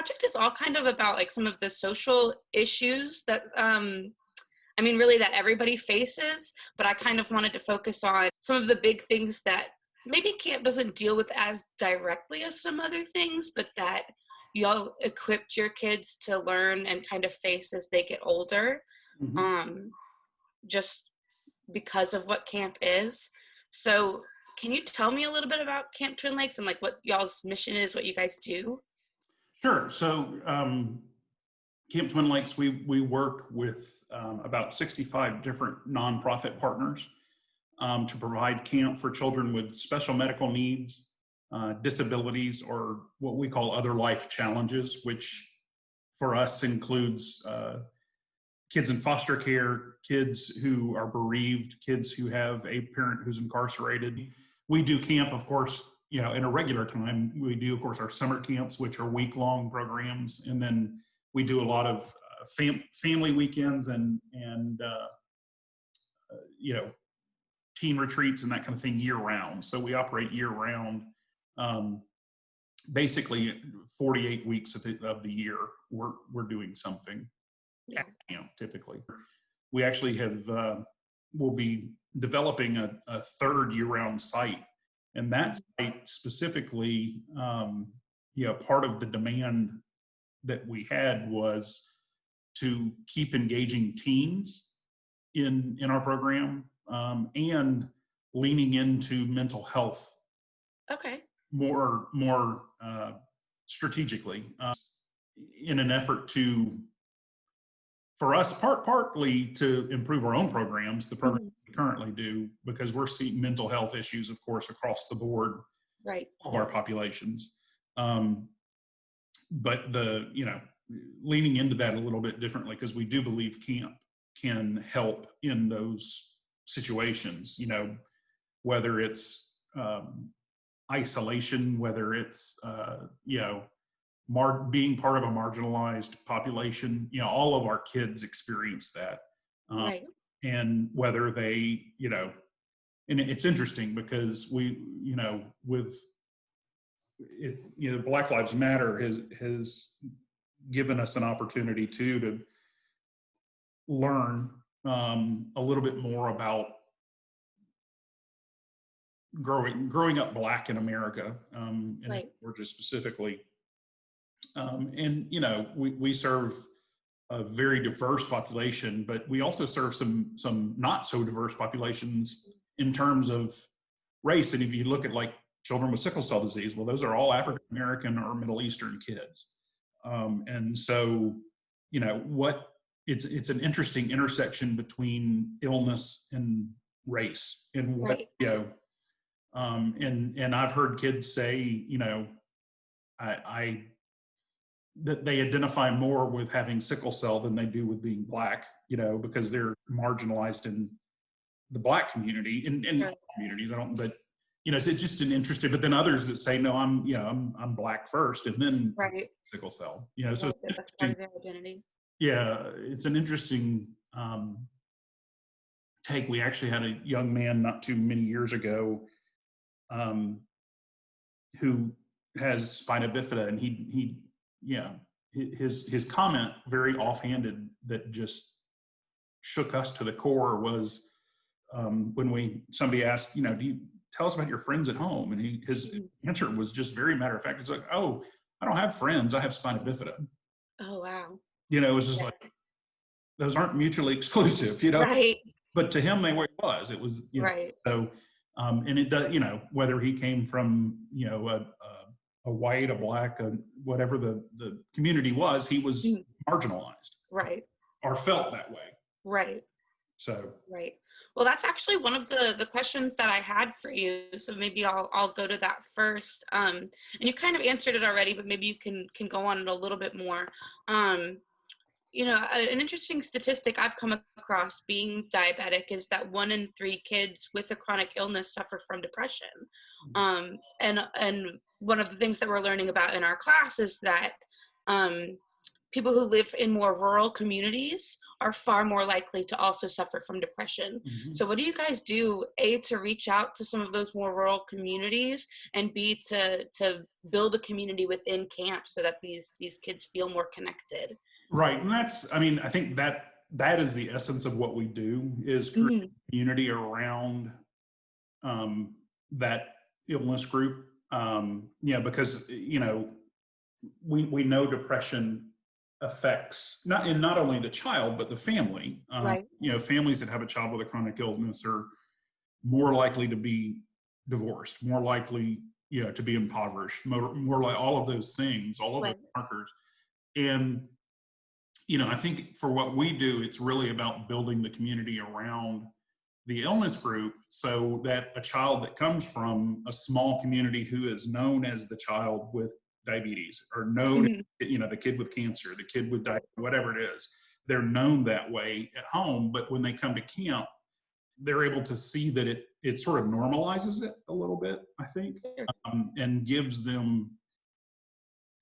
project is all kind of about like some of the social issues that, really that everybody faces, but I kind of wanted to focus on some of the big things that maybe camp doesn't deal with as directly as some other things, but that y'all equipped your kids to learn and kind of face as they get older, just because of what camp is. So can you tell me a little bit about Camp Twin Lakes and like what y'all's mission is, what you guys do? Sure. So Camp Twin Lakes, we work with about 65 different nonprofit partners to provide camp for children with special medical needs, disabilities, or what we call other life challenges, which for us includes kids in foster care, kids who are bereaved, kids who have a parent who's incarcerated. We do camp, of course, in a regular time. We do, of course, our summer camps, which are week-long programs, and then we do a lot of family weekends and teen retreats and that kind of thing year-round. So we operate year-round. Basically, 48 weeks of the year, we're doing something. Yeah. Typically. We actually we'll be developing a third year-round site. And that site specifically, part of the demand that we had was to keep engaging teens in our program and leaning into mental health. Okay. More strategically in an effort to, for us, partly to improve our own programs, the programs we currently do, because we're seeing mental health issues, of course, across the board, right, of our populations. But leaning into that a little bit differently, because we do believe camp can help in those situations, whether it's isolation, whether it's, being part of a marginalized population. All of our kids experience that. Right. And whether they, and it's interesting because we, with it, Black Lives Matter has given us an opportunity to learn a little bit more about growing up Black in America, and right. Georgia specifically. And we serve a very diverse population, but we also serve some not so diverse populations in terms of race. And if you look at like children with sickle cell disease, well, those are all African American or Middle Eastern kids. And so, it's an interesting intersection between illness and race, and what, right. And I've heard kids say, that they identify more with having sickle cell than they do with being Black, because they're marginalized in the Black community, in all communities. But it's just an interesting. But then others that say, no, I'm Black first, and then sickle cell. So that's part of their identity. Yeah, it's an interesting take. We actually had a young man not too many years ago who has spina bifida, and his comment, very offhanded, that just shook us to the core, was when somebody asked, do you tell us about your friends at home? And his answer was just very matter of fact. It's like, oh, I don't have friends, I have spina bifida. Oh, wow. It was just like, those aren't mutually exclusive, Right. But to him, it was, right. So, and it does, whether he came from, a white, a Black, whatever the community was, he was marginalized. Right. Or felt that way. Right. So. Right. Well, that's actually one of the questions that I had for you. So maybe I'll go to that first. And you kind of answered it already, but maybe you can go on it a little bit more. An interesting statistic I've come across being diabetic is that 1 in 3 kids with a chronic illness suffer from depression. And one of the things that we're learning about in our class is that people who live in more rural communities are far more likely to also suffer from depression. Mhm. So what do you guys do, A, to reach out to some of those more rural communities, and B, to build a community within camp so that these kids feel more connected? Right. And that's, I mean, I think that is the essence of what we do, is create Mhm. a community around um, that illness group. Because, we know depression affects not only the child, but the family. Right. Families that have a child with a chronic illness are more likely to be divorced, more likely, to be impoverished, more like all of those things, all of those Right. markers. And I think for what we do, it's really about building the community around the illness group, so that a child that comes from a small community who is known as the child with diabetes, or known, Mhm. the kid with cancer, the kid with Right. diabetes, whatever it is, they're known that way at home. But when they come to camp, they're able to see that it sort of normalizes it a little bit, I think, Sure. and gives them,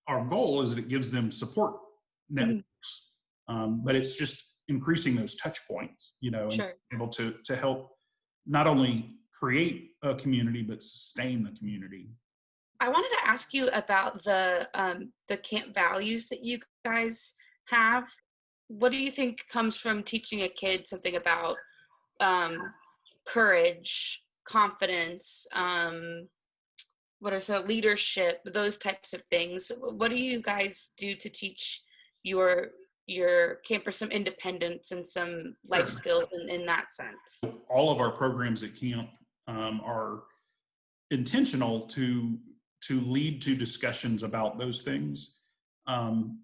our goal is that it gives them support networks. Mhm. But it's just increasing those touch points, and Sure. able to help not only create a community, but sustain the community. I wanted to ask you about the camp values that you guys have. What do you think comes from teaching a kid something about um, courage, confidence, what are so leadership, those types of things? What do you guys do to teach your your campers some independence and some life Sure. skills in that sense? All of our programs at camp are intentional to lead to discussions about those things. Um,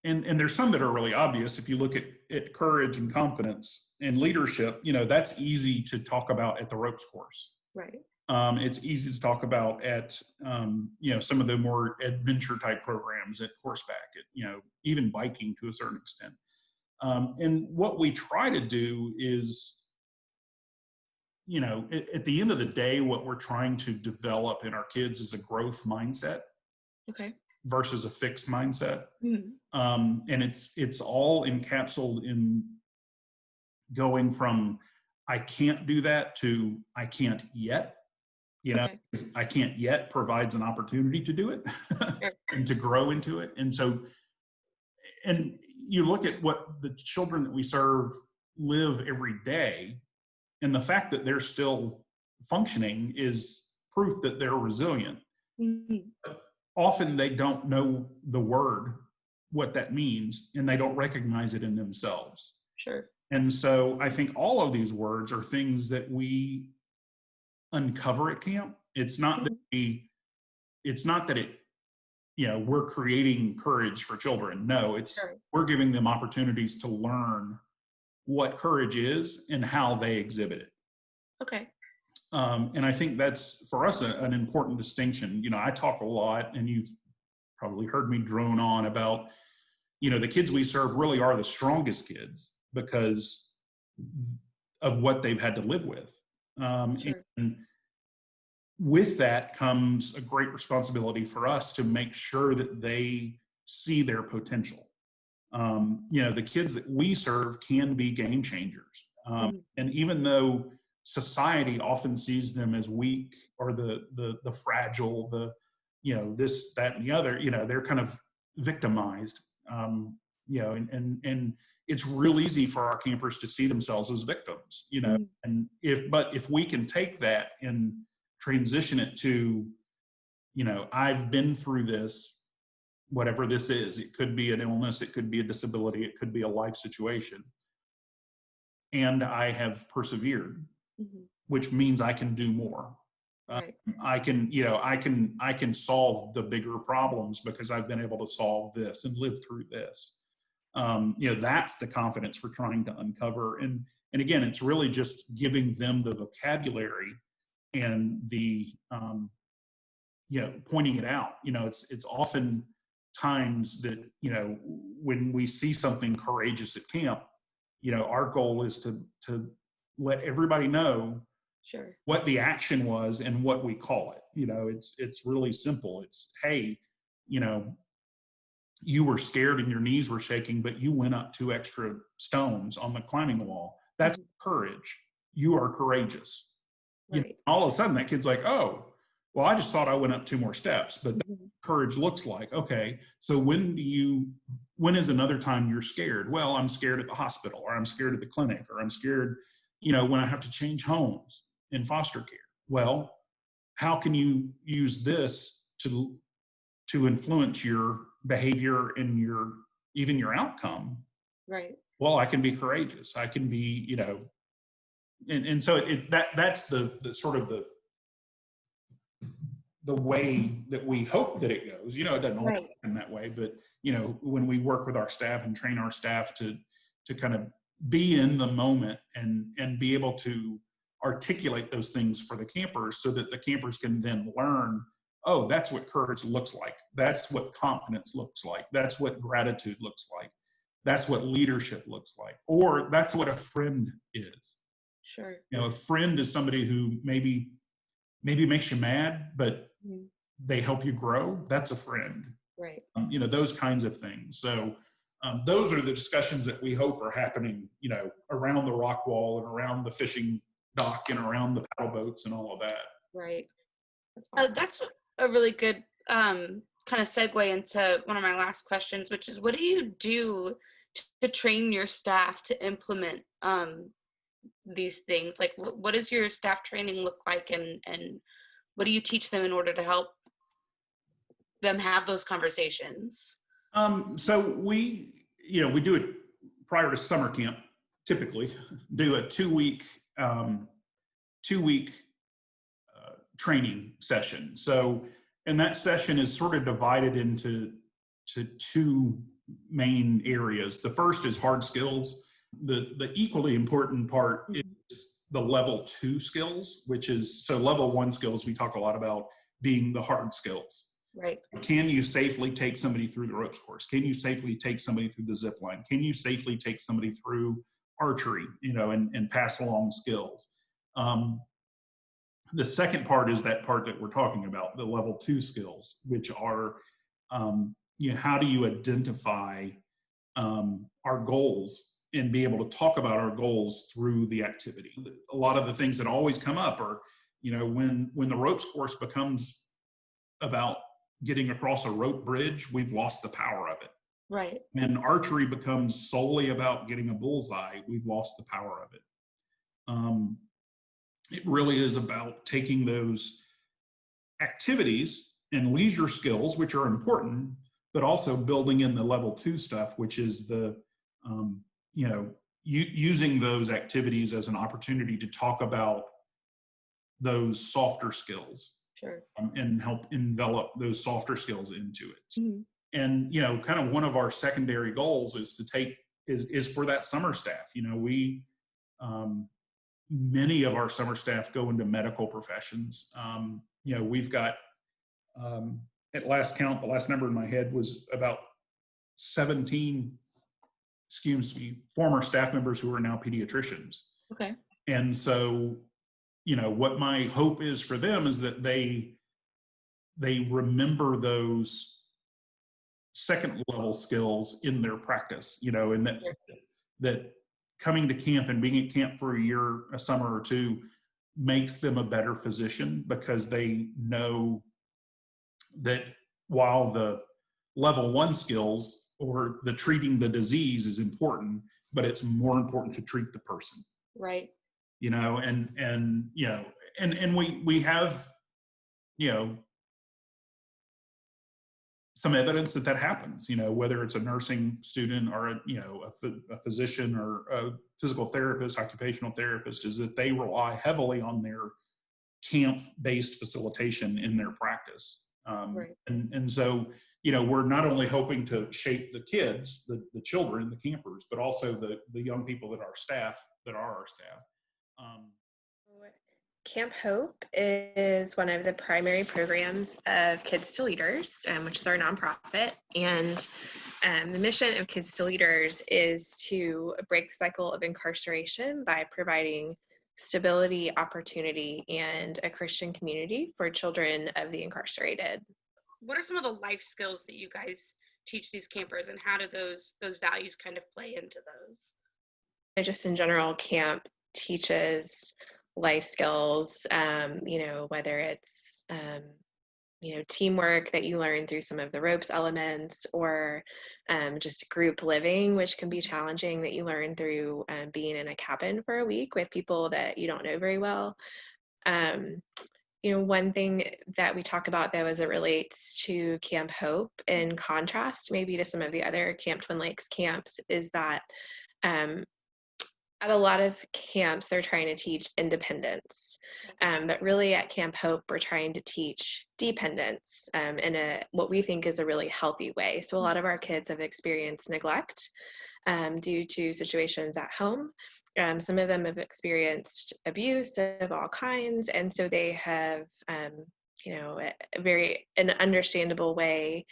and there's some that are really obvious. If you look at courage and confidence and leadership, that's easy to talk about at the ropes course. Right. It's easy to talk about at some of the more adventure type programs, at horseback, at even biking to a certain extent. And what we try to do is, at the end of the day, what we're trying to develop in our kids is a growth mindset Okay. versus a fixed mindset. Mhm. And it's all encapsulated in going from I can't do that to I can't yet. Okay. I can't yet provides an opportunity to do it Sure. and to grow into it. And so, and you look at what the children that we serve live every day, and the fact that they're still functioning is proof that they're resilient. Mhm. Often they don't know the word, what that means, and they don't recognize it in themselves. Sure. And so I think all of these words are things that we uncover at camp. Mhm. It's not that we're creating courage for children. No, it's Sure. we're giving them opportunities to learn what courage is and how they exhibit it. Okay. And I think that's for us an important distinction. I talk a lot, and you've probably heard me drone on about, the kids we serve really are the strongest kids because of what they've had to live with. Sure. And with that comes a great responsibility for us to make sure that they see their potential. The kids that we serve can be game changers. Mhm. And even though society often sees them as weak, or the fragile, this, that, and the other, they're kind of victimized. And it's real easy for our campers to see themselves as victims. Mhm. And if we can take that and transition it to, I've been through this, whatever this is. It could be an illness, it could be a disability, it could be a life situation. And I have persevered, Mhm. which means I can do more. Uh, Right. I can solve the bigger problems because I've been able to solve this and live through this. That's the confidence we're trying to uncover. And again, it's really just giving them the vocabulary and the pointing it out. It's often times that when we see something courageous at camp, our goal is to let everybody know Sure. what the action was and what we call it. It's really simple. It's, hey, you know you were scared and your knees were shaking, but you went up 2 extra stones on the climbing wall. That's Mhm. courage. You are courageous. Right. All of a sudden that kid's like, oh, well, I just thought I went up 2 more steps, but that's Mhm. what courage looks like. Okay, so when is another time you're scared? Well, I'm scared at the hospital, or I'm scared at the clinic, or I'm scared, when I have to change homes in foster care. Well, how can you use this to influence your behavior and even your outcome? Right. Well, I can be courageous. I can be, and so that's the sort of the way that we hope that it goes. It doesn't always Right. happen that way, but when we work with our staff and train our staff to kind of be in the moment and be able to articulate those things for the campers so that the campers can then learn, oh, that's what courage looks like. That's what confidence looks like. That's what gratitude looks like. That's what leadership looks like. Or that's what a friend is. Sure. A friend is somebody who maybe makes you mad, but Mhm. they help you grow. That's a friend. Right. Those kinds of things. So those are the discussions that we hope are happening, around the rock wall and around the fishing dock and around the paddle boats and all of that. Right. That's a really good kind of segue into one of my last questions, which is what do you do to train your staff to implement these things? Like, what does your staff training look like, and what do you teach them in order to help them have those conversations? So we do it prior to summer camp, typically do a 2 week, 2 week training session. So, and that session is sort of divided into two main areas. The first is hard skills. The equally important part Mhm. is the level 2 skills, which is, so level 1 skills we talk a lot about being the hard skills. Right. Can you safely take somebody through the ropes course? Can you safely take somebody through the zip line? Can you safely take somebody through archery, and pass along skills? Um, the second part is that part that we're talking about, the level 2 skills, which are, how do you identify our goals and be able to talk about our goals through the activity? A lot of the things that always come up are, when the ropes course becomes about getting across a rope bridge, we've lost the power of it. Right. And archery becomes solely about getting a bullseye, we've lost the power of it. Um, it really is about taking those activities and leisure skills, which are important, but also building in the level 2 stuff, which is the, using those activities as an opportunity to talk about those softer skills, Sure. and help envelop those softer skills into it. Mhm. And kind of one of our secondary goals is to take is for that summer staff. We many of our summer staff go into medical professions. We've got, at last count, the last number in my head was about 17, excuse me, former staff members who are now pediatricians. Okay. And so, what my hope is for them is that they remember those second level skills in their practice, and Sure. that coming to camp and being at camp for a year, a summer or two, makes them a better physician, because they know that while the level 1 skills or the treating the disease is important, but it's more important to treat the person, Right. and we have, you know, some evidence that happens, whether it's a nursing student or a physician or a physical therapist, occupational therapist, is that they rely heavily on their camp-based facilitation in their practice. Right. And so, we're not only hoping to shape the kids, the children, the campers, but also the young people that are our staff. Camp Hope is one of the primary programs of Kids to Leaders, which is our nonprofit. And the mission of Kids to Leaders is to break the cycle of incarceration by providing stability, opportunity, and a Christian community for children of the incarcerated. What are some of the life skills that you guys teach these campers, and how do those values kind of play into those? Just in general, camp teaches life skills, whether it's, teamwork that you learn through some of the ropes elements, or just group living, which can be challenging, that you learn through being in a cabin for a week with people that you don't know very well. Um, one thing that we talk about, though, as it relates to Camp Hope, in contrast maybe to some of the other Camp Twin Lakes camps, is that um, at a lot of camps, they're trying to teach independence. But really at Camp Hope, we're trying to teach dependence in what we think is a really healthy way. So a lot of our kids have experienced neglect due to situations at home. Some of them have experienced abuse of all kinds. And so they have, an understandable way,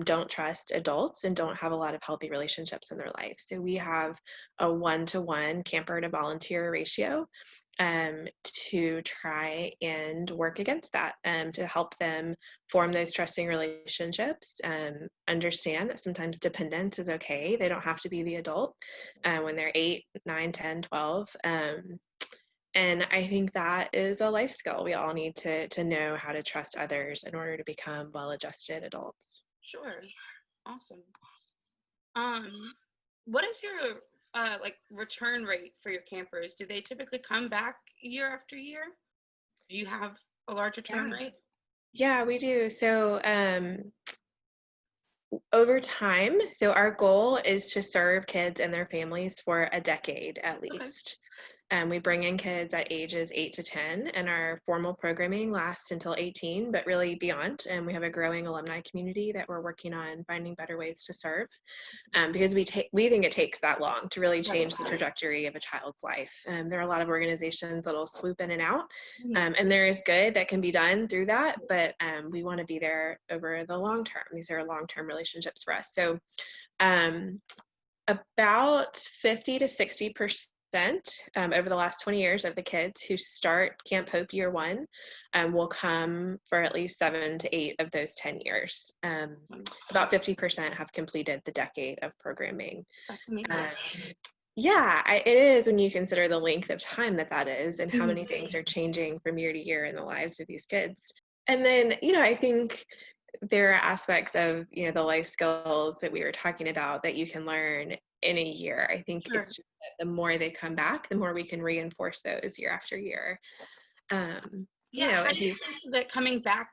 don't trust adults and don't have a lot of healthy relationships in their life. So we have a 1-to-1 camper to volunteer ratio to try and work against that, to help them form those trusting relationships, understand that sometimes dependence is okay. They don't have to be the adult when they're 8, 9, 10, 12. And I think that is a life skill. We all need to know how to trust others in order to become well-adjusted adults. Sure. Awesome. What is your return rate for your campers? Do they typically come back year after year? Do you have a large return rate? Yeah, we do. So over time, so our goal is to serve kids and their families for a decade at least. We bring in kids at ages 8 to 10, and our formal programming lasts until 18, but really beyond. And we have a growing alumni community that we're working on finding better ways to serve, because we think it takes that long to really change the trajectory of a child's life. There are a lot of organizations that'll swoop in and out, and there is good that can be done through that, but we want to be there over the long term. These are long-term relationships for us. So about 50 to 60% over the last 20 years of the kids who start Camp Hope year 1 will come for at least 7 to 8 of those 10 years. About 50% have completed the decade of programming. That's amazing. It is, when you consider the length of time that is, and how many things are changing from year to year in the lives of these kids. And then, I think there are aspects of, the life skills that we were talking about that you can learn in a year. I think it's just that the more they come back, the more we can reinforce those year after year. How do you think that coming back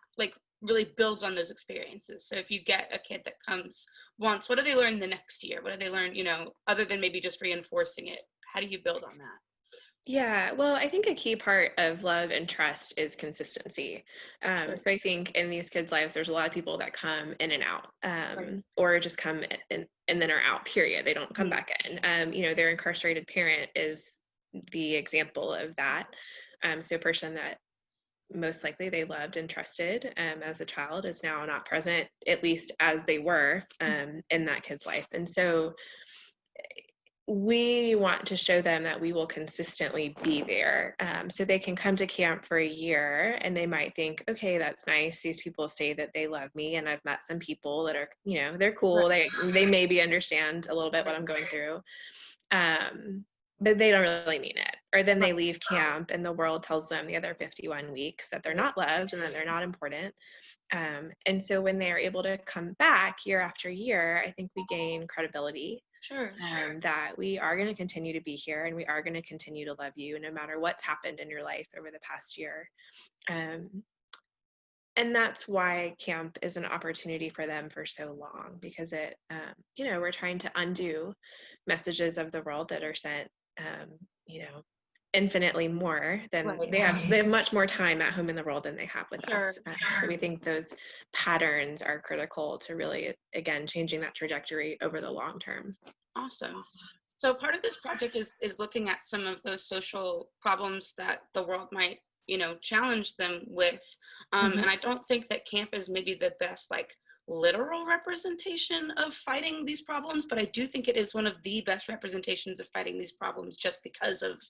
really builds on those experiences? So if you get a kid that comes once, what do they learn the next year? What do they learn, other than maybe just reinforcing it? How do you build on that? Yeah, well, I think a key part of love and trust is consistency. So I think in these kids' lives, there's a lot of people that come in and out, or just come in and then are out, period. They don't come back in. Their incarcerated parent is the example of that. So a person that most likely they loved and trusted as a child is now not present, at least as they were in that kid's life. And so we want to show them that we will consistently be there. So they can come to camp for a year and they might think, okay, that's nice. These people say that they love me, and I've met some people that are, they're cool. They maybe understand a little bit what I'm going through. But they don't really mean it. Or then they leave camp and the world tells them the other 51 weeks that they're not loved and that they're not important. And so when they are able to come back year after year, I think we gain credibility. That we are going to continue to be here and we are going to continue to love you no matter what's happened in your life over the past year. And that's why camp is an opportunity for them for so long, because it, we're trying to undo messages of the world that are sent, infinitely more than they have much more time at home in the world than they have with us. So we think those patterns are critical to really, again, changing that trajectory over the long term. Awesome. So part of this project is looking at some of those social problems that the world might, challenge them with. And I don't think that camp is maybe the best, literal representation of fighting these problems, but I do think it is one of the best representations of fighting these problems, just because of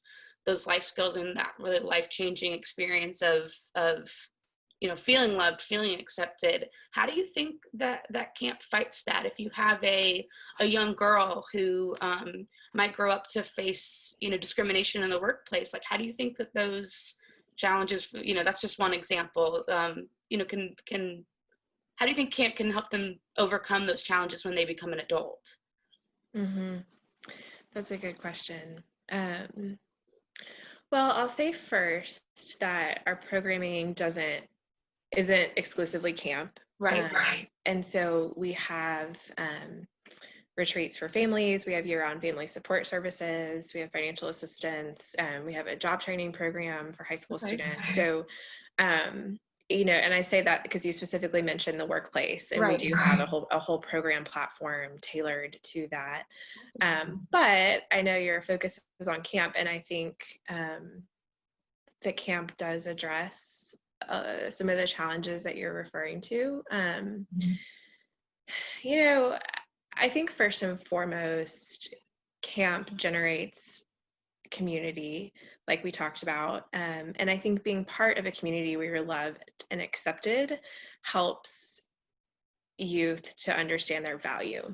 those life skills and that really life-changing experience of feeling loved, feeling accepted. How do you think that camp fights that? If you have a young girl who might grow up to face, discrimination in the workplace, like how do you think that those challenges, that's just one example, can how do you think camp can help them overcome those challenges when they become an adult? Mm-hmm. That's a good question. Well, I'll say first that our programming isn't exclusively camp. Right. And so we have retreats for families, we have year-round family support services, we have financial assistance, we have a job training program for high school students. So, and I say that because you specifically mentioned the workplace, and we do have a whole program platform tailored to that. But I know your focus is on camp, and I think that camp does address some of the challenges that you're referring to. I think first and foremost, camp generates community, like we talked about. And I think being part of a community where you're loved and accepted helps youth to understand their value.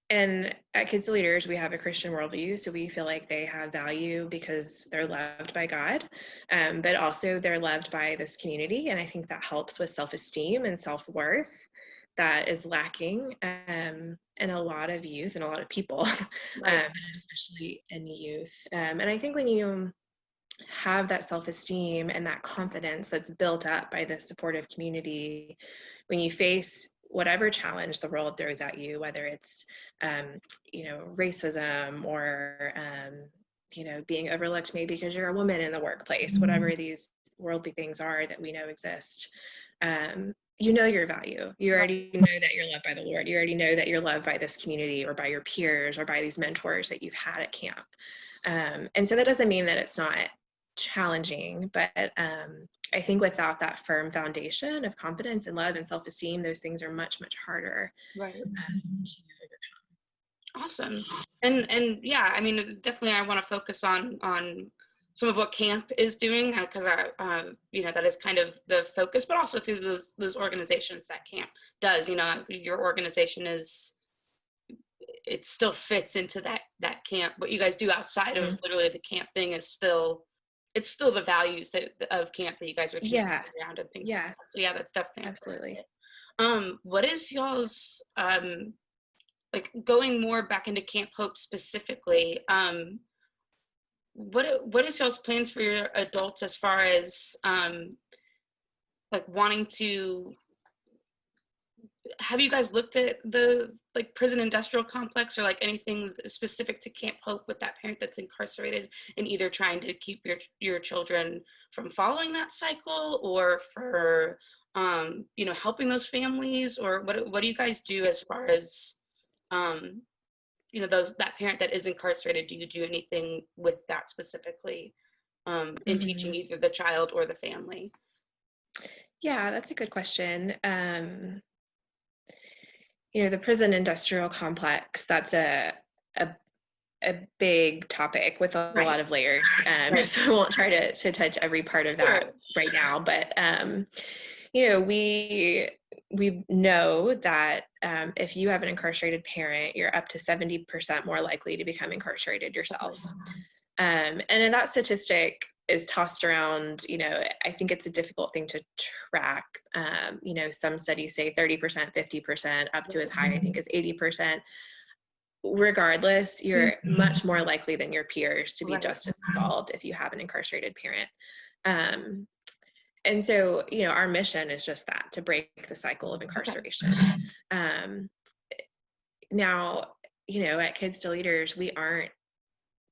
And at Kids to Leaders, we have a Christian worldview, so we feel like they have value because they're loved by God, but also they're loved by this community. And I think that helps with self-esteem and self-worth that is lacking in a lot of youth and a lot of people, especially in youth. And I think when you have that self-esteem and that confidence that's built up by this supportive community, when you face whatever challenge the world throws at you, whether it's, racism or, being overlooked maybe because you're a woman in the workplace, whatever these worldly things are that we know exist, you know your value. You already know that you're loved by the Lord. You already know that you're loved by this community or by your peers or by these mentors that you've had at camp. And so that doesn't mean that it's not challenging, but I think without that firm foundation of confidence and love and self-esteem, those things are much, much harder to overcome. Awesome. And yeah, I mean, definitely I want to focus on some of what camp is doing, because that is kind of the focus, but also through those organizations that camp does. Your organization it still fits into that camp. What you guys do outside of literally the camp thing is it's still the values of camp that you guys are teaching around and things like that. So yeah, that's definitely absolutely. What is y'all's like going more back into Camp Hope specifically? What is y'all's plans for your adults as far as like wanting to? Have you guys looked at the prison industrial complex or like anything specific to Camp Hope with that parent that's incarcerated, and either trying to keep your children from following that cycle, or for helping those families, or what do you guys do as far as that parent that is incarcerated? Do you do anything with that specifically in teaching either the child or the family? Yeah, that's a good question. The prison industrial complex, that's a big topic with a lot of layers. So I won't try to touch every part of that right now, but we know that if you have an incarcerated parent, you're up to 70% more likely to become incarcerated yourself. And that statistic is tossed around. I think it's a difficult thing to track. Some studies say 30%, 50%, up to as high, I think, as 80%. Regardless, you're much more likely than your peers to be just as involved if you have an incarcerated parent. And so, our mission is just that, to break the cycle of incarceration. Now, at Kids to Leaders, we aren't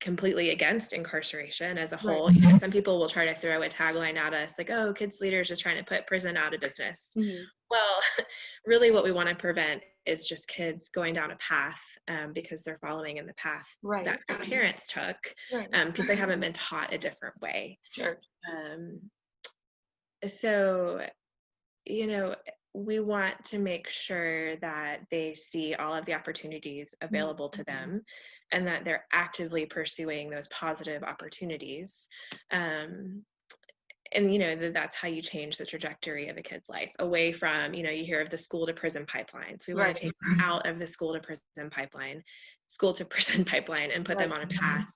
completely against incarceration as a whole. Some people will try to throw a tagline at us like, oh, Kids Leaders is trying to put prison out of business. Well, really what we want to prevent is just kids going down a path because they're following in the path that their parents took, because they haven't been taught a different way. So, we want to make sure that they see all of the opportunities available to them, and that they're actively pursuing those positive opportunities. and that's how you change the trajectory of a kid's life, away from, you hear of the school to prison pipelines. We want Right. to take them out of the school to prison pipeline and put them on a path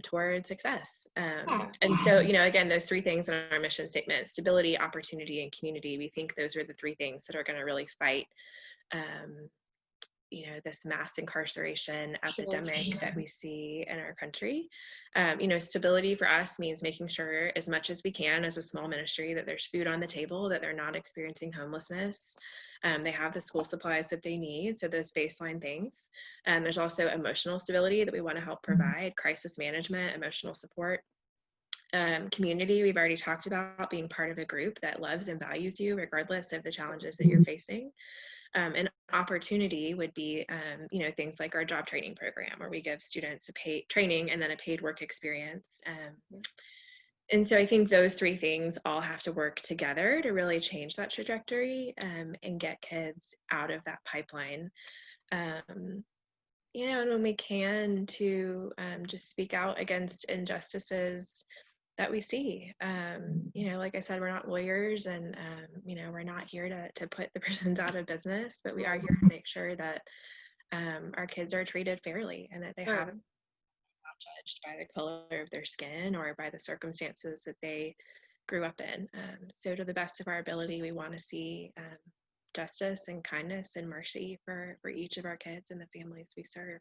toward success. And so, again, those three things in our mission statement: stability, opportunity, and community. We think those are the three things that are going to really fight this mass incarceration epidemic that we see in our country. Stability for us means making sure, as much as we can as a small ministry, that there's food on the table, that they're not experiencing homelessness. They have the school supplies that they need, so those baseline things. There's also emotional stability that we want to help provide: crisis management, emotional support. Community, we've already talked about being part of a group that loves and values you regardless of the challenges that you're facing. An opportunity would be, things like our job training program, where we give students a paid training and then a paid work experience. And so I think those three things all have to work together to really change that trajectory and get kids out of that pipeline. And when we can, to just speak out against injustices that we see. Like I said, we're not lawyers, and we're not here to put the prisons out of business, but we are here to make sure that our kids are treated fairly, and that they haven't not judged by the color of their skin or by the circumstances that they grew up in. So to the best of our ability, we want to see justice and kindness and mercy for each of our kids and the families we serve.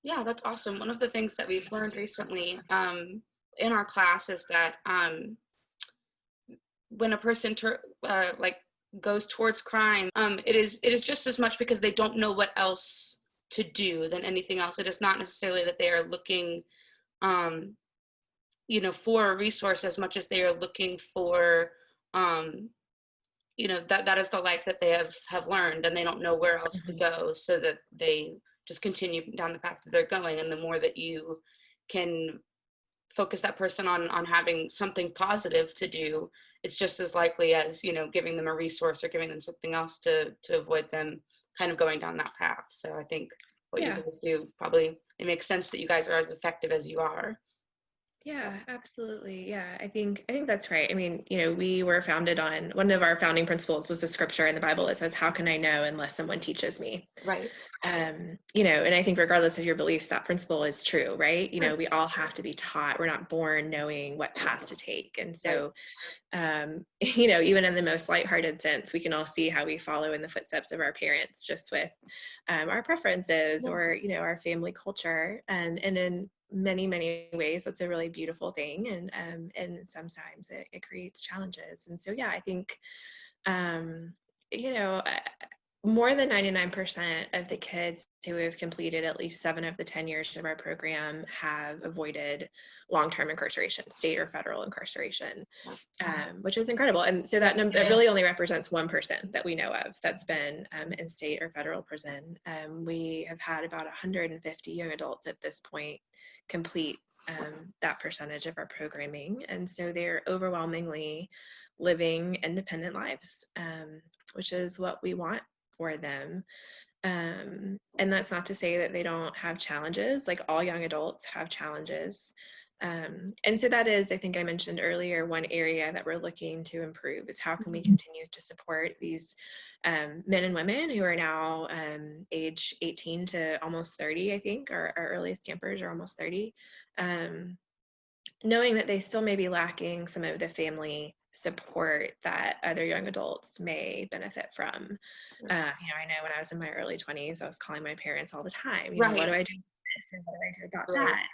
Yeah, that's awesome. One of the things that we've learned recently in our class is that when a person goes towards crime, it is just as much because they don't know what else to do than anything else. It is not necessarily that they are looking for a resource as much as they are looking for that is the life that they have learned, and they don't know where else to go, so that they just continue down the path that they're going. And the more that you can focus that person on having something positive to do, it's just as likely as giving them a resource or giving them something else to avoid them kind of going down that path. So I think what you guys do, probably it makes sense that you guys are as effective as you are. Yeah, absolutely. Yeah, I think that's right. I mean, we were founded on, one of our founding principles was a scripture in the Bible that says, "How can I know unless someone teaches me?" Right. And I think regardless of your beliefs, that principle is true, right? We all have to be taught. We're not born knowing what path to take. And so, even in the most lighthearted sense, we can all see how we follow in the footsteps of our parents, just with our preferences or, our family culture. And in many, many ways, that's a really beautiful thing. And sometimes it creates challenges. And so, I think, more than 99% of the kids who have completed at least 7 of the 10 years of our program have avoided long-term incarceration, state or federal incarceration, which is incredible. And so that really only represents one person that we know of that's been in state or federal prison. We have had about 150 young adults at this point complete that percentage of our programming. And so they're overwhelmingly living independent lives, which is what we want for them. And that's not to say that they don't have challenges. Like, all young adults have challenges. And so that is, I think I mentioned earlier, one area that we're looking to improve is how can we continue to support these men and women who are now age 18 to almost 30, I think. Our earliest campers are almost 30. Knowing that they still may be lacking some of the family support that other young adults may benefit from. I know when I was in my early 20s, I was calling my parents all the time. What do I do with this, and what do I do about that?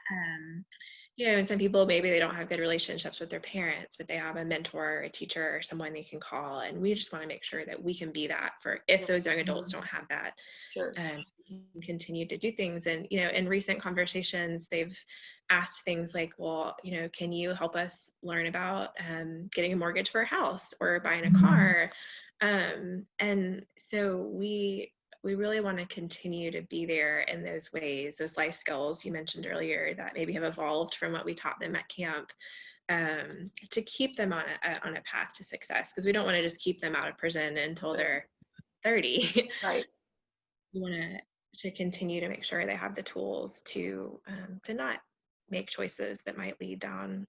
And some people, maybe they don't have good relationships with their parents, but they have a mentor, a teacher, or someone they can call. And we just want to make sure that we can be that for, if those young adults don't have that, continue to do things. And, in recent conversations, they've asked things like, well, can you help us learn about getting a mortgage for a house or buying a car? And so we really want to continue to be there in those ways, those life skills you mentioned earlier that maybe have evolved from what we taught them at camp, to keep them on a path to success, because we don't want to just keep them out of prison until they're 30. Right. We want to continue to make sure they have the tools to not make choices that might lead down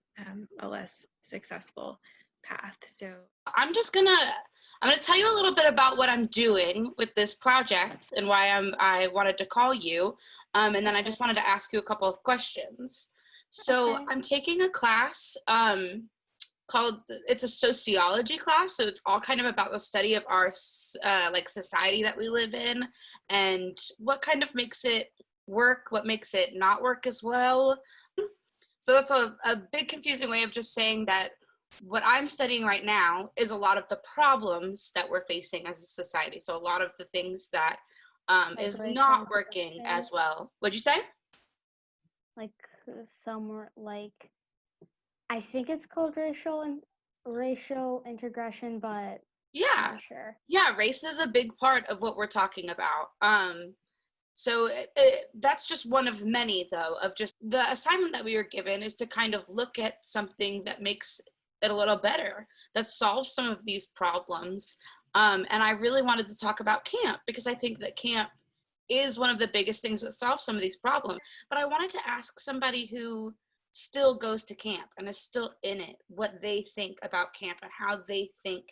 a less successful path. So I'm gonna tell you a little bit about what I'm doing with this project and why I wanted to call you, and then I just wanted to ask you a couple of questions. So Okay. I'm taking a class it's a sociology class, so it's all kind of about the study of our like society that we live in and what kind of makes it work, what makes it not work as well. So that's a big confusing way of just saying that what I'm studying right now is a lot of the problems that we're facing as a society. So a lot of the things that Like is racial not working integration? as well. What'd you say? Like somewhere like I think it's called racial integration, but I'm Yeah. not sure. Yeah, race is a big part of what we're talking about. So that's just one of many, though, of just the assignment that we were given is to kind of look at something that makes it a little better, that solves some of these problems. And I really wanted to talk about camp because I think that camp is one of the biggest things that solves some of these problems. But I wanted to ask somebody who still goes to camp and is still in it what they think about camp and how they think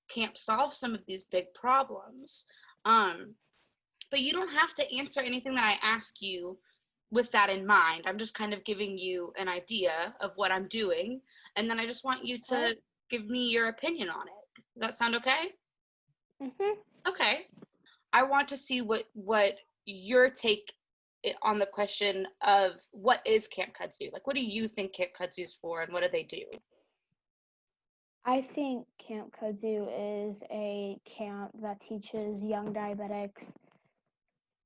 camp solves some of these big problems. But you don't have to answer anything that I ask you with that in mind. I'm just kind of giving you an idea of what I'm doing, and then I just want you to give me your opinion on it. Does that sound okay? Mhm. Okay. I want to see what your take on the question of what is Camp Kudzu? Like, what do you think Camp Kudzu is for, and what do they do? I think Camp Kudzu is a camp that teaches young diabetics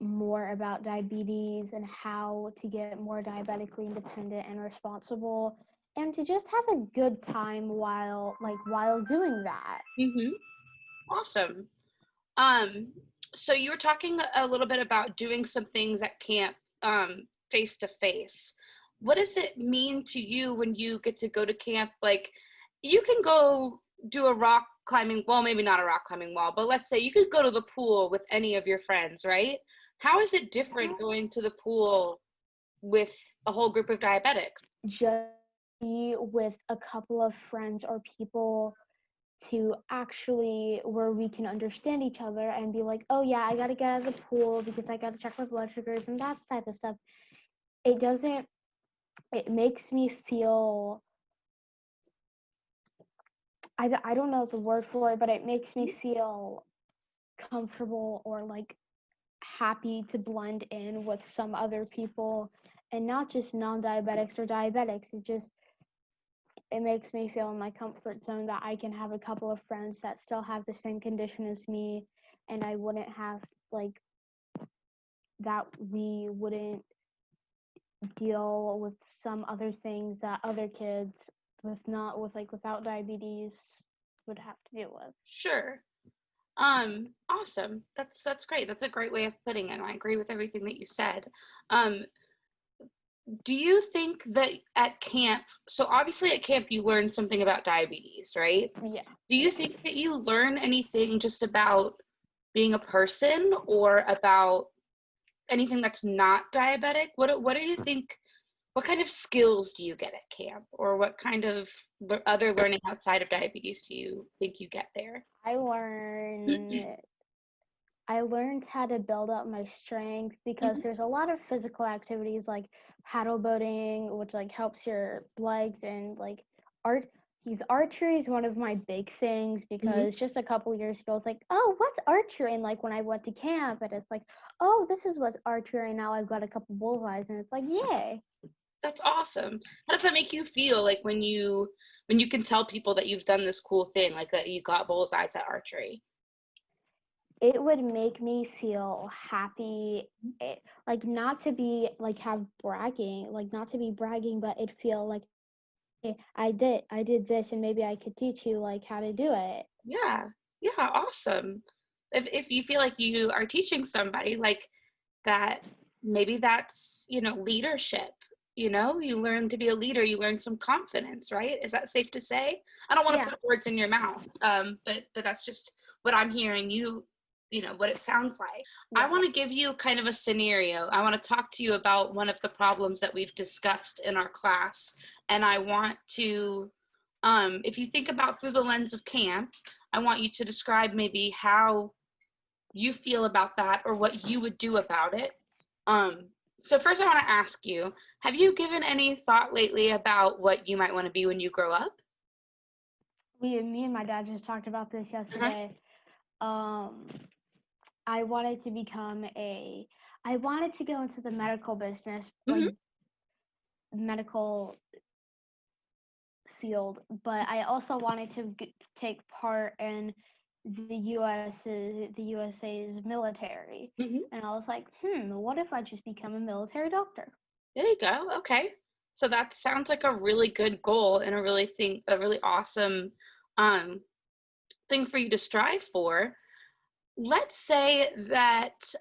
more about diabetes and how to get more diabetically independent and responsible and to just have a good time while doing that. Mm-hmm. Awesome. So you were talking a little bit about doing some things at camp face to face. What does it mean to you when you get to go to camp? Like, you can go do a rock climbing, well, maybe not a rock climbing wall, but let's say you could go to the pool with any of your friends, right? How is it different going to the pool with a whole group of diabetics? Just be with a couple of friends or people to actually where we can understand each other and be like, oh yeah, I gotta get out of the pool because I gotta check my blood sugars and that type of stuff. It makes me feel, I don't know the word for it, but it makes me feel comfortable or like happy to blend in with some other people and not just non-diabetics or diabetics. It makes me feel in my comfort zone that I can have a couple of friends that still have the same condition as me, and I wouldn't have like that we wouldn't deal with some other things that other kids without diabetes would have to deal with. Sure. Awesome. That's great. That's a great way of putting it. I agree with everything that you said. Do you think that at camp, so obviously at camp you learn something about diabetes, right? Yeah. Do you think that you learn anything just about being a person or about anything that's not diabetic? What do you think, what kind of skills do you get at camp, or what kind of other learning outside of diabetes do you think you get there? I learned how to build up my strength because there's a lot of physical activities like paddle boating, which like helps your legs, and like archery is one of my big things because just a couple years ago it's like, oh, what's archery? And like when I went to camp and it's like, oh, this is what's archery, and now I've got a couple bullseyes and it's like, yay. That's awesome. How does that make you feel, like when you can tell people that you've done this cool thing, like that you got bullseyes at archery? It would make me feel happy, like not to be like have bragging, like not to be bragging, but it feel like, hey, I did this, and maybe I could teach you like how to do it. Yeah. Yeah, awesome. If you feel like you are teaching somebody like that, maybe that's, leadership. You learn to be a leader, you learn some confidence, right? Is that safe to say? I don't want to Yeah. put words in your mouth, but that's just what I'm hearing what it sounds like. Yeah. I want to give you kind of a scenario. I want to talk to you about one of the problems that we've discussed in our class, and I want to If you think about through the lens of camp, I want you to describe maybe how you feel about that or what you would do about it. So first I want to ask you, have you given any thought lately about what you might want to be when you grow up? Me and my dad just talked about this yesterday. I wanted to I wanted to go into the medical business, like medical field, but I also wanted to take part in the USA's military. And I was like, what if I just become a military doctor? There you go. Okay. So that sounds like a really good goal and a really awesome thing for you to strive for. Let's say that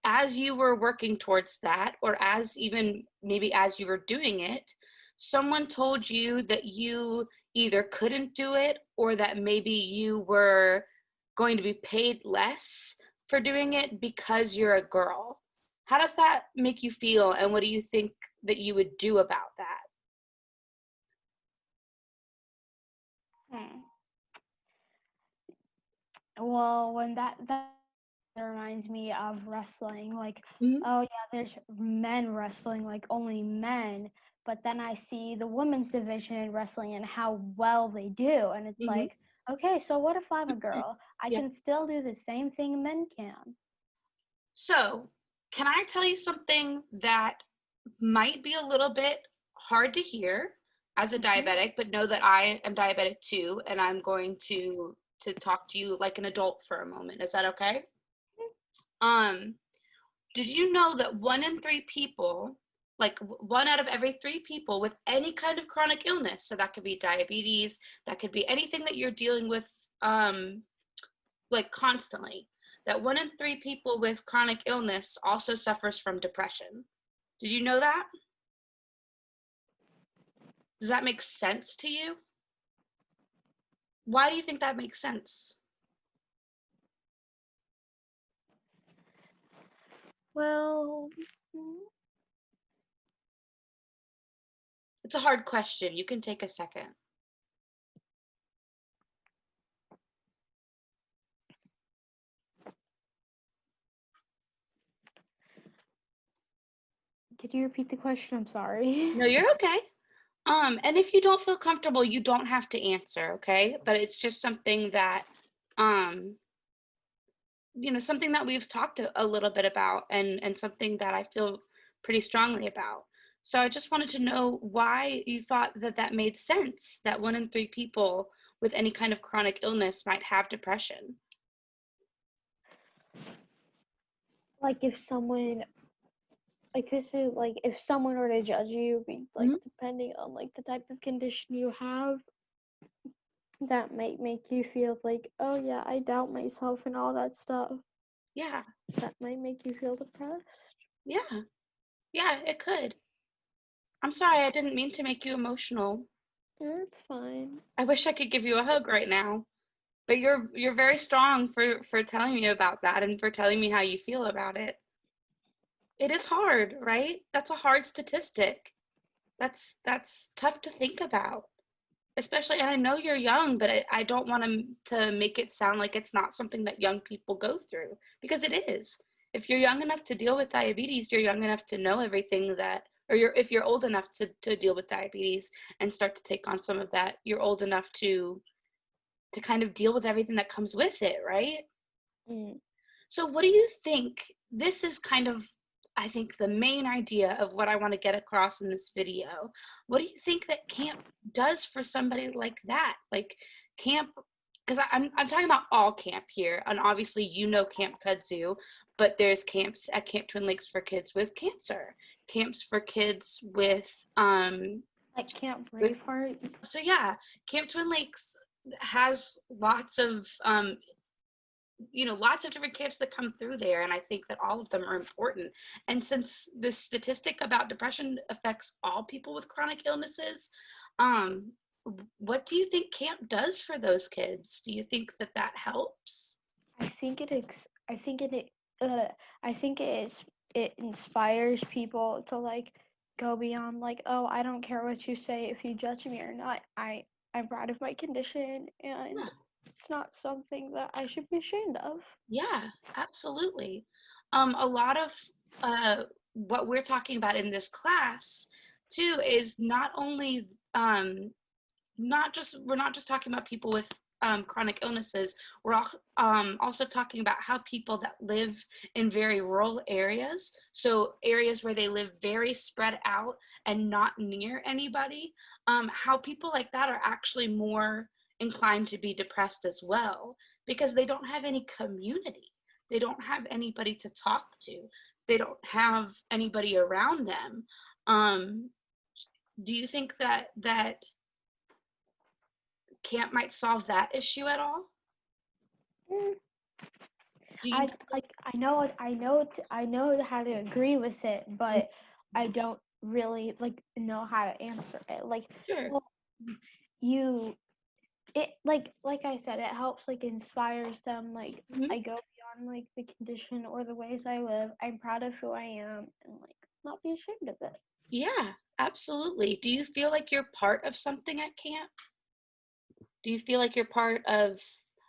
as you were working towards that, or as even maybe as you were doing it, someone told you that you either couldn't do it or that maybe you were going to be paid less for doing it because you're a girl. How does that make you feel, and what do you think that you would do about that? Well, when that reminds me of wrestling, like, oh yeah, there's men wrestling, like only men, but then I see the women's division in wrestling and how well they do, and it's like, okay, so what if I'm a girl? I can still do the same thing men can. So, can I tell you something that might be a little bit hard to hear as a diabetic, but know that I am diabetic too, and I'm going to talk to you like an adult for a moment. Is that okay? Did you know that 1 in 3 people, like 1 out of every 3 people with any kind of chronic illness, so that could be diabetes, that could be anything that you're dealing with like constantly, that 1 in 3 people with chronic illness also suffers from depression. Did you know that? Does that make sense to you? Why do you think that makes sense? Well, It's a hard question. You can take a second. could you repeat the question? I'm sorry. No, you're okay. And if you don't feel comfortable, you don't have to answer, okay? But it's just something that, something that we've talked a little bit about, and something that I feel pretty strongly about. So I just wanted to know why you thought that that made sense, that 1 in 3 people with any kind of chronic illness might have depression. Like if someone if someone were to judge you, depending on like the type of condition you have, that might make you feel like, oh yeah, I doubt myself and all that stuff. Yeah. That might make you feel depressed. Yeah. Yeah, it could. I'm sorry, I didn't mean to make you emotional. Yeah, it's fine. I wish I could give you a hug right now. But you're very strong for telling me about that and for telling me how you feel about it. It is hard, right? That's a hard statistic. That's tough to think about. Especially, and I know you're young, but I don't want to make it sound like it's not something that young people go through, because it is. If you're young enough to deal with diabetes, you're young enough to know everything that, or if you're old enough to deal with diabetes and start to take on some of that, you're old enough to kind of deal with everything that comes with it, right? So what do you think? This is kind of, I think, the main idea of what I want to get across in this video. What do you think that camp does for somebody like that? Like camp, because I'm talking about all camp here, and obviously Camp Kudzu, but there's camps at Camp Twin Lakes for kids with cancer, camps for kids with like Camp Braveheart. So yeah, Camp Twin Lakes has lots of lots of different camps that come through there, and I think that all of them are important. And since the statistic about depression affects all people with chronic illnesses, what do you think camp does for those kids? Do you think that that helps? I think it inspires people to like go beyond like, oh, I don't care what you say if you judge me or not. I'm proud of my condition, and Yeah. it's not something that I should be ashamed of. Yeah, absolutely. A lot of what we're talking about in this class too is not only we're not just talking about people with chronic illnesses. Also talking about how people that live in very rural areas, so areas where they live very spread out and not near anybody, how people like that are actually more inclined to be depressed as well because they don't have any community. They don't have anybody to talk to. They don't have anybody around them. Do you think that camp might solve that issue at all? Mm, Do you? I like I know how to agree with it, but I don't really like know how to answer it. Like, Sure. well, you it like I said, it helps like inspires them. Like Mhm. I go beyond like the condition or the ways I live. I'm proud of who I am and like not be ashamed of it. Yeah, absolutely. Do you feel like you're part of something at camp? Do you feel like you're part of,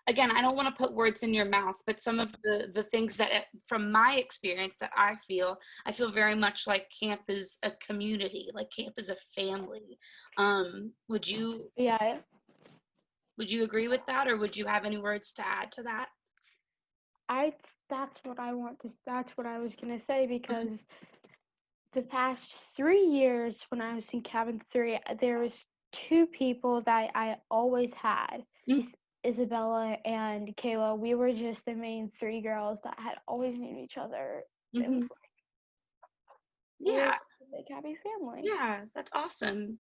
again, I don't want to put words in your mouth, but some of the things that from my experience that I feel very much like camp is a community, like camp is a family. Would you Yeah, agree with that, or would you have any words to add to that? I that's what I was gonna say, because the past 3 years when I was in cabin 3, there was two people that I always had. Mhm. Isabella and Kayla. We were just the main three girls that had always knew each other. It was Mhm. like we were Yeah, just a big happy family. yeah, that's awesome.